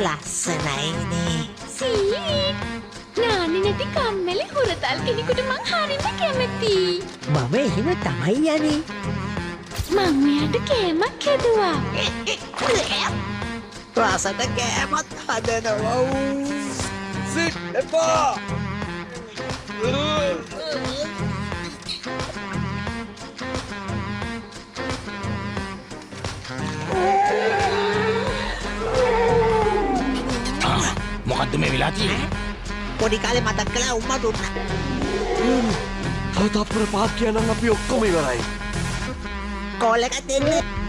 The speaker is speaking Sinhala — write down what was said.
ලස්සනයිනේ. සීට්. නාන්නේ නැති කම්මැලි හුරතල් කෙනෙකුට මං හරිම කැමතියි. මම එහෙම තමයි යන්නේ. මං මෙයාට කෑමක් හැදුවා. රසට කෑමත් හදනවා. සිට් එපා. මොකද්ද මේ වෙලා තියෙන්නේ? පොඩි කාලේ මතක් කළා උම්මා දුන්නා. තව තප්පර 5ක් කියනනම් අපි ඔක්කොම ඉවරයි. කෝල් එකක් දෙන්න.